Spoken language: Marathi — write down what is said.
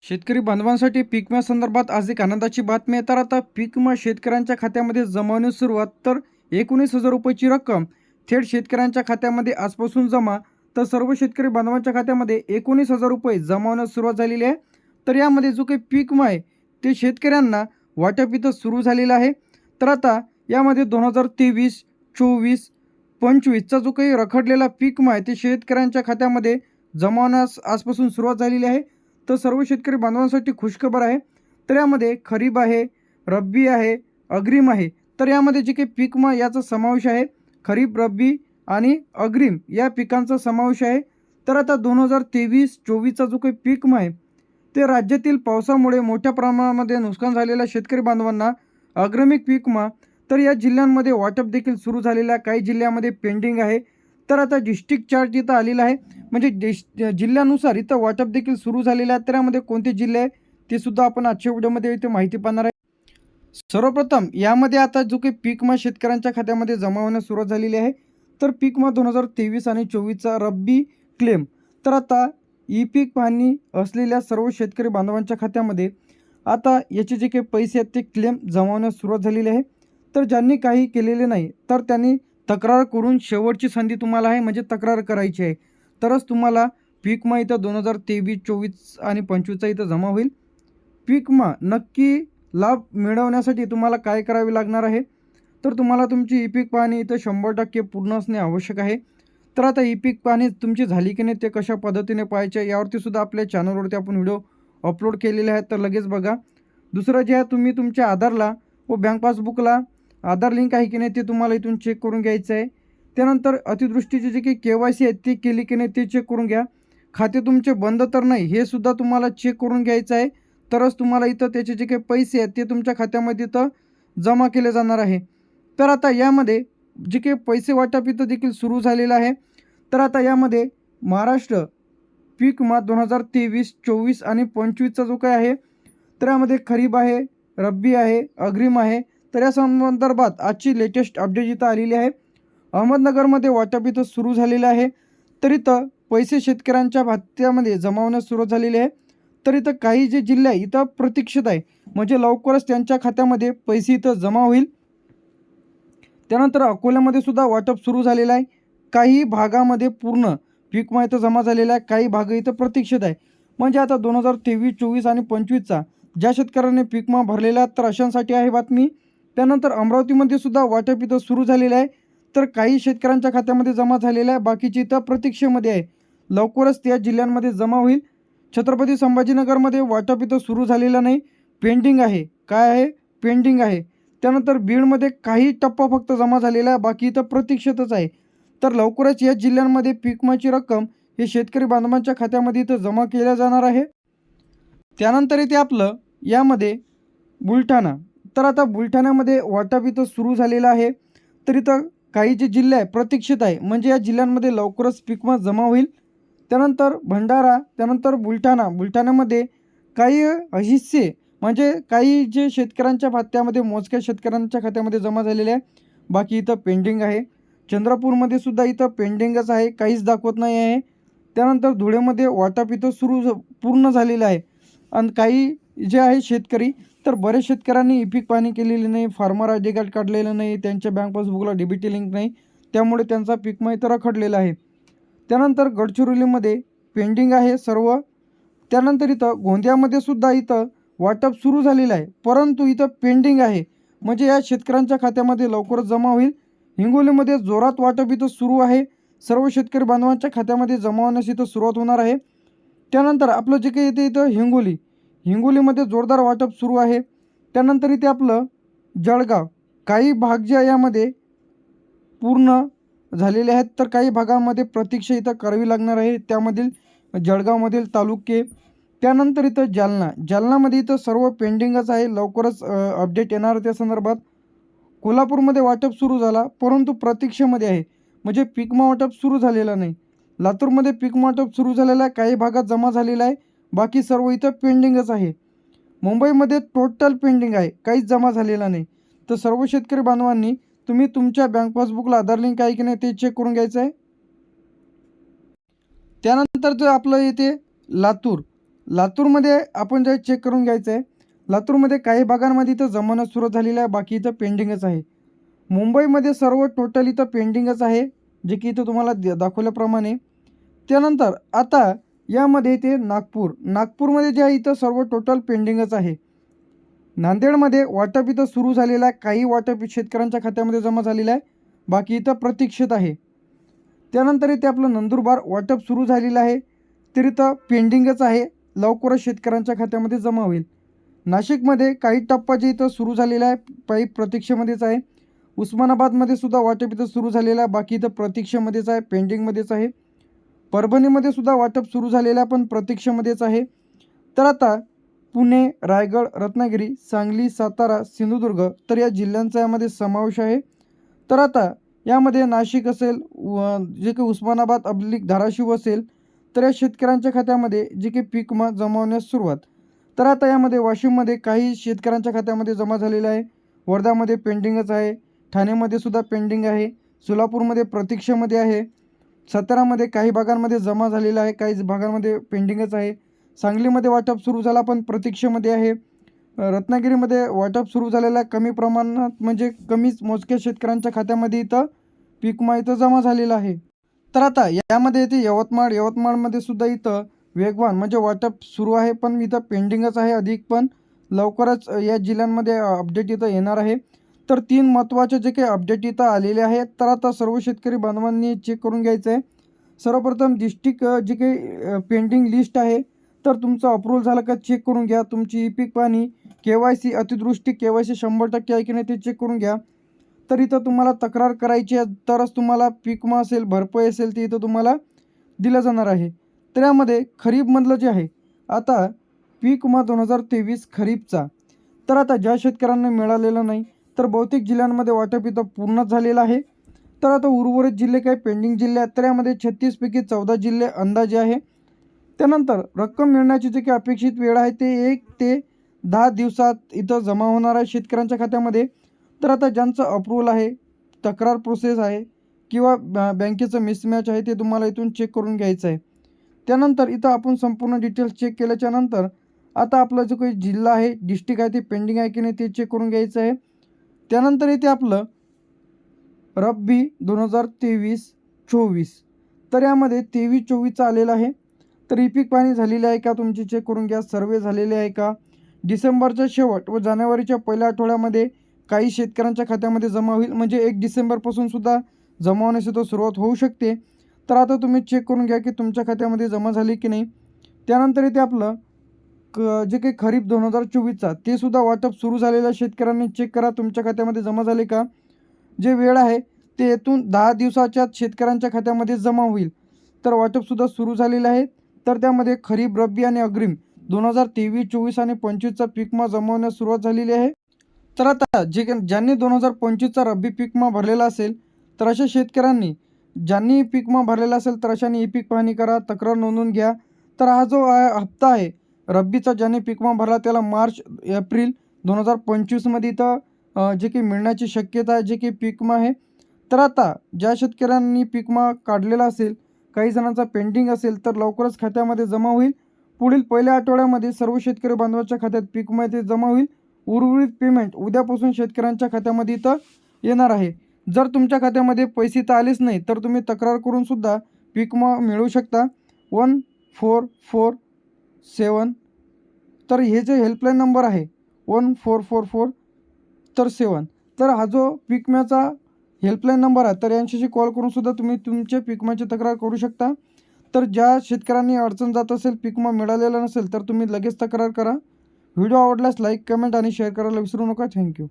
शेतकरी बांधवांसाठी पीक विम्या संदर्भात आज एक आनंदाची बातमी आहे. तर आता पीक विमा शेतकऱ्यांच्या खात्यामध्ये जमवण्यास सुरुवात. तर 19,000 रुपयाची रक्कम थेट शेतकऱ्यांच्या खात्यामध्ये आजपासून जमा. तर सर्व शेतकरी बांधवांच्या खात्यामध्ये 19,000 रुपये जमावण्यास सुरुवात झालेली आहे. तर यामध्ये जो काही पीक विमा आहे ते शेतकऱ्यांना वाटप इथं सुरू झालेलं आहे. तर आता यामध्ये 2023, 24, 25चा जो काही रखडलेला पीक विमा आहे ते शेतकऱ्यांच्या खात्यामध्ये जमावण्यास आजपासून सुरुवात झालेली आहे. तर सर्व शेतकरी बांधवांसाठी खुशखबर आहे. तर यामध्ये खरीप आहे, रब्बी आहे, अग्रिम आहे. तर यामध्ये जे काही पीक विमा याचा समावेश आहे. खरीप, रब्बी आणि अग्रिम या पिकांचा समावेश आहे. तर आता 2023-24चा जो काही पीक विमा आहे ते राज्यातील पावसामुळे मोठ्या प्रमाणामध्ये नुकसान झालेल्या शेतकरी बांधवांना अग्रिमिक पीक विमा तर या जिल्ह्यांमध्ये वाटप देखील सुरू झालेलं आहे. काही जिल्ह्यामध्ये पेंडिंग आहे. तर आता डिस्ट्रिक्ट चार्ट इथं आलेला आहे. म्हणजे जिल्ह्यानुसार इथं वाटप देखील सुरू झालेलं आहे. तर यामध्ये कोणते जिल्हे आहे ते सुद्धा आपण आजच्या व्हिडिओमध्ये इथे माहिती पाहणार आहे. सर्वप्रथम यामध्ये आता जो काही पीक विमा शेतकऱ्यांच्या खात्यामध्ये जमा होण्यास सुरुवात झालेली आहे. तर पीक विमा 2023 आणि 24चा रब्बी क्लेम. तर आता ई पीक पाहणी असलेल्या सर्व शेतकरी बांधवांच्या खात्यामध्ये आता याचे जे काही पैसे आहेत ते क्लेम जमा होण्यास सुरुवात झालेली आहे. तर ज्यांनी काही केलेले नाही तर त्यांनी तक्रार करून शेवटची संधी तुम्हाला आहे. म्हणजे तक्रार करायची आहे तरच तुम्हाला पीक विमा इथं 2023, 24 आणि 25चा इथं जमा होईल. पीक विमा नक्की लाभ मिळवण्यासाठी तुम्हाला काय करावे लागणार आहे. तर तुम्हाला तुमची ई पीक पाहणी इथं 100% पूर्ण असणे आवश्यक आहे. तर आता ई पीक पाहणी तुमची झाली की नाही ते कशा पद्धतीने पाहायचे यावरती सुद्धा आपल्या चॅनलवरती आपण व्हिडिओ अपलोड केलेले आहेत. तर लगेच बघा. दुसरं जे आहे तुम्ही तुमच्या आधारला व बँक पासबुकला आधार लिंक आहे की नाही ते तुम्हाला इथून चेक करून घ्यायचं आहे. त्यानंतर अतिदृष्टीचे जे काही KYC आहेत ते केली की नाही ते चेक करून घ्या. खाते तुमचे बंद तर नाही हे सुद्धा तुम्हाला चेक करून घ्यायचं आहे. तरच तुम्हाला इथं त्याचे जे काही पैसे आहेत ते तुमच्या खात्यामध्ये इथं जमा केले जाणार आहे. तर आता यामध्ये जे काही पैसे वाटप इथं देखील सुरू झालेलं आहे. तर आता यामध्ये महाराष्ट्र पीक विमा 2023, 24 आणि 25चा जो काही आहे तर यामध्ये खरीप आहे, रब्बी आहे, अग्रिम आहे. तर या संदर्भात आजची लेटेस्ट अपडेट इथं आलेली आहे. अहमदनगरमध्ये वाटप इथं सुरू झालेलं आहे. तर इथं पैसे शेतकऱ्यांच्या खात्यामध्ये जमा होण्यास सुरुवात झालेली आहे. तर इथं काही जे जिल्हे आहे इथं प्रतीक्षित आहे. म्हणजे लवकरच त्यांच्या खात्यामध्ये पैसे इथं जमा होईल. त्यानंतर अकोल्यामध्ये सुद्धा वाटप सुरू झालेलं आहे. काही भागामध्ये पूर्ण पीक विमा इथं जमा झालेला आहे. काही भाग इथं प्रतीक्षित आहे. म्हणजे आता 2023, 24 आणि 25चा ज्या शेतकऱ्यांनी पीक विमा भरलेला आहे तर अशांसाठी आहे बातमी. त्यानंतर अमरावतीमध्ये सुद्धा वाटप इथं सुरू झालेलं आहे. तर काही शेतकऱ्यांच्या खात्यामध्ये जमा झालेलं आहे. बाकीची इथं प्रतीक्षेमध्ये आहे. लवकरच त्या जिल्ह्यांमध्ये जमा होईल. छत्रपती संभाजीनगरमध्ये वाटप इथं सुरू झालेलं नाही. पेंडिंग आहे. काय आहे? पेंडिंग आहे. त्यानंतर बीडमध्ये काही टप्पा फक्त जमा झालेला आहे. बाकी इथं प्रतीक्षेतच आहे. तर लवकरच या जिल्ह्यांमध्ये पीक विम्याची रक्कम हे शेतकरी बांधवांच्या खात्यामध्ये इथं जमा केल्या जाणार आहे. त्यानंतर इथे आपलं यामध्ये बुलढाणा. तर आता बुलढाण्यामध्ये वाटप इथं सुरू झालेलं आहे. तर इथं काही जे जिल्हे आहे प्रतीक्षित आहे. म्हणजे या जिल्ह्यांमध्ये लवकरच पीक विमा जमा होईल. त्यानंतर भंडारा, त्यानंतर बुलढाण्यामध्ये काही हिस्से म्हणजे काही जे शेतकऱ्यांच्या खात्यामध्ये मोजक्या शेतकऱ्यांच्या खात्यामध्ये जमा झालेले आहे. बाकी इथं पेंडिंग आहे. चंद्रपूरमध्ये सुद्धा इथं पेंडिंगच आहे. काहीच दाखवत नाही आहे. त्यानंतर धुळेमध्ये वाटप इथं पूर्ण झालेलं आहे. आणि काही जे आहे शेतकरी तर बरेच शेतकऱ्यांनी ई पीक पाहणी केलेली नाही, फार्मर आय डी कार्ड काढलेलं नाही, त्यांच्या बँक पासबुकला DBT लिंक नाही. त्यामुळे त्यांचा पीक विमा इथं रखडलेला आहे. त्यानंतर गडचिरोलीमध्ये पेंडिंग आहे सर्व. त्यानंतर इथं गोंदियामध्ये सुद्धा इथं वाटप सुरू झालेलं आहे. परंतु इथं पेंडिंग आहे. म्हणजे या शेतकऱ्यांच्या खात्यामध्ये लवकरच जमा होईल. हिंगोलीमध्ये जोरात वाटप इथं सुरू आहे. सर्व शेतकरी बांधवांच्या खात्यामध्ये जमा होण्यास इथं सुरुवात होणार आहे. त्यानंतर आपलं जे काही येते इथं हिंगोलीमध्ये जोरदार वाटप सुरू आहे. त्यानंतर इथे आपलं जळगाव. काही भाग जे यामध्ये पूर्ण झालेले आहेत. तर काही भागामध्ये प्रतीक्षा इथं करावी लागणार आहे. त्यामधील जळगावमधील तालुके. त्यानंतर इथं जालनामध्ये इथं सर्व पेंडिंगच आहे. लवकरच अपडेट येणार त्या संदर्भात. कोल्हापूरमध्ये वाटप सुरू झाला परंतु प्रतीक्षेमध्ये आहे. म्हणजे पीक विमा वाटप सुरू झालेलं नाही. लातूरमध्ये पीक विमा वाटप सुरू झालेलं आहे. काही भागात जमा झालेला आहे. बाकी सर्व इथं पेंडिंगच आहे. मुंबईमध्ये टोटल पेंडिंग आहे. काहीच जमा झालेला नाही. तर सर्व शेतकरी बांधवांनी तुम्ही तुमच्या बँक पासबुकला आधार लिंक आहे की नाही ते चेक करून घ्यायचं आहे. त्यानंतर जो आपलं येते लातूर. लातूरमध्ये आपण जे चेक करून घ्यायचं आहे, लातूरमध्ये काही भागांमध्ये इथं जमानत सुरू झालेलं आहे, बाकी इथं पेंडिंगच आहे. मुंबईमध्ये सर्व टोटल इथं पेंडिंगच आहे, जे की इथं तुम्हाला दाखवल्याप्रमाणे. त्यानंतर आता यामध्ये ते नागपूरमध्ये जे आहे इथं सर्व टोटल पेंडिंगच आहे. नांदेडमध्ये वाटप इथं सुरू झालेलं आहे, काही वाटप शेतकऱ्यांच्या खात्यामध्ये जमा झालेलं आहे, बाकी इथं प्रतीक्षेत आहे. त्यानंतर इथे आपलं नंदुरबार वाटप सुरू झालेलं आहे, तर इथं पेंडिंगच आहे, लवकरच शेतकऱ्यांच्या खात्यामध्ये जमा होईल. नाशिकमध्ये काही टप्पा जे इथं सुरू झालेला आहे, काही प्रतीक्षेमध्येच आहे. उस्मानाबादमध्ये सुद्धा वाटप इथं सुरू झालेलं आहे, बाकी इथं प्रतीक्षेमध्येच आहे, पेंडिंगमध्येच आहे. परभणीमध्ये सुद्धा वाटप सुरू झालेलं आहे, पण प्रतीक्षेमध्येच आहे. तर आता पुणे, रायगड, रत्नागिरी, सांगली, सातारा, सिंधुदुर्ग तर या जिल्ह्यांचा यामध्ये समावेश आहे. तर आता यामध्ये नाशिक असेल, जे काही उस्मानाबाद अब्लिक धाराशिव असेल, तर या शेतकऱ्यांच्या खात्यामध्ये जे काही पीक विमा जमा होण्यास सुरुवात. तर आता यामध्ये वाशिममध्ये काही शेतकऱ्यांच्या खात्यामध्ये जमा झालेलं आहे, वर्ध्यामध्ये पेंडिंगच आहे, ठाणेमध्ये सुद्धा पेंडिंग आहे, सोलापूरमध्ये प्रतीक्षेमध्ये आहे, सातारामध्ये काही भागांमध्ये जमा झालेला आहे, काही भागांमध्ये पेंडिंगच आहे, सांगलीमध्ये वाटप सुरू झाला पण प्रतीक्षेमध्ये आहे, रत्नागिरीमध्ये वाटप सुरू झालेलं आहे कमी प्रमाणात, म्हणजे कमीच मोजक्या शेतकऱ्यांच्या खात्यामध्ये इथं पीक विमा इथं जमा झालेला आहे. तर आता यामध्ये येते यवतमाळमध्ये सुद्धा इथं वेगवान म्हणजे वाटप सुरू आहे, पण इथं पेंडिंगच आहे अधिक, पण लवकरच या जिल्ह्यांमध्ये अपडेट इथं येणार आहे. तर 3 महत्त्वाचे जे काही अपडेट इथं आलेले आहेत, तर आता सर्व शेतकरी बांधवांनी चेक करून घ्यायचं आहे. सर्वप्रथम डिस्ट्रिक्ट जी काही पेंडिंग लिस्ट आहे, तर तुमचं अप्रूव्हल झालं का चेक करून घ्या. तुमची ई-पीक पाहणी, KYC अतिदृष्टी KYC 100% आहे की नाही ते चेक करून घ्या. तर इथं तुम्हाला तक्रार करायची आहे, तरच तुम्हाला पीक विमा असेल, भरपाई असेल, ते इथं तुम्हाला दिलं जाणार आहे. तर यामध्ये खरीपमधलं जे आहे, आता पीक विमा 2023 खरीपचा, तर आता ज्या शेतकऱ्यांना मिळालेलं नाही, तर बहुतेक जिल्ह्यांमध्ये वाटप इथं पूर्णच झालेलं आहे. तर आता उर्वरित जिल्हे काही पेंडिंग जिल्हे आहेत, तर यामध्ये 36 पैकी 14 जिल्हे अंदाजे आहे. त्यानंतर रक्कम मिळण्याची जी काही अपेक्षित वेळ आहे, ते 1 ते 10 दिवसात इथं जमा होणार आहे शेतकऱ्यांच्या खात्यामध्ये. तर आता ज्यांचं अप्रूव्हल आहे, तक्रार प्रोसेस आहे किंवा बँकेचं मिसमॅच आहे, ते तुम्हाला इथून चेक करून घ्यायचं आहे. त्यानंतर इथं आपण संपूर्ण डिटेल्स चेक केल्याच्यानंतर आता आपला जो काही जिल्हा आहे, डिस्ट्रिक्ट आहे, ते पेंडिंग आहे की नाही ते चेक करून घ्यायचं आहे. त्यानंतर इथे आपलं रब्बी 2023-24, तर यामध्ये 23-24चं आलेलं आहे. तर ई-पीक पाहणी झालेली आहे का तुमची चेक करून घ्या. सर्वे झालेले आहे का. डिसेंबरचा शेवट व जानेवारीच्या पहिल्या आठवड्यामध्ये काही शेतकऱ्यांच्या खात्यामध्ये जमा होईल, म्हणजे 1 डिसेंबरपासून सुद्धा जमा होण्यास इथं सुरुवात होऊ शकते. तर आता तुम्ही चेक करून घ्या की तुमच्या खात्यामध्ये जमा झाली की नाही. त्यानंतर इथे आपलं जे काही खरीप 2024चा ते सुद्धा वाटप सुरू झालेल्या शेतकऱ्यांनी चेक करा तुमच्या खात्यामध्ये जमा झाले का. जे वेळ आहे ते येथून 10 दिवसाच्या शेतकऱ्यांच्या खात्यामध्ये जमा होईल. तर वाटपसुद्धा सुरू झालेलं आहे. तर त्यामध्ये खरीप, रब्बी आणि अग्रिम 2023, 24 आणि 25चा पीक विमा जमा होण्यास सुरुवात झालेली आहे. तर आता ज्यांनी 2025चा रब्बी पीक विमा भरलेला असेल, तर अशा शेतकऱ्यांनी ज्यांनी पीक विमा भरलेला असेल, तर अशांनी ई-पीक पाहणी करा, तक्रार नोंदवून घ्या. तर हा जो हप्ता आहे रब्बीचा, ज्यांनी पीक विमा भरला त्याला मार्च एप्रिल 2025मध्ये इथं जे काही मिळण्याची शक्यता आहे, जे काही पीक विमा आहे. तर आता ज्या शेतकऱ्यांनी पीक विमा काढलेला असेल, काही जणांचा पेंडिंग असेल, तर लवकरच खात्यामध्ये जमा होईल. पुढील पहिल्या आठवड्यामध्ये सर्व शेतकरी बांधवांच्या खात्यात पीक विमा ते जमा होईल. उर्वरित पेमेंट उद्यापासून शेतकऱ्यांच्या खात्यामध्ये इथं येणार आहे. जर तुमच्या खात्यामध्ये पैसे तर आलेच नाही, तर तुम्ही तक्रार करून सुद्धा पीक विमा मिळवू शकता. 1447, तर हे जे हेल्पलाईन नंबर आहे 1444 तर 7, तर हा जो पीक विम्याचा हेल्पलाईन नंबर आहे, तर यांच्याशी कॉल करून सुद्धा तुम्ही तुमच्या पीक विम्याची तक्रार करू शकता. तर ज्या शेतकऱ्यांनी अडचण जात असेल, पीक विमा मिळालेला नसेल, तर तुम्ही लगेच तक्रार करा. व्हिडिओ आवडल्यास लाईक, कमेंट आणि शेअर करायला विसरू नका. थँक्यू.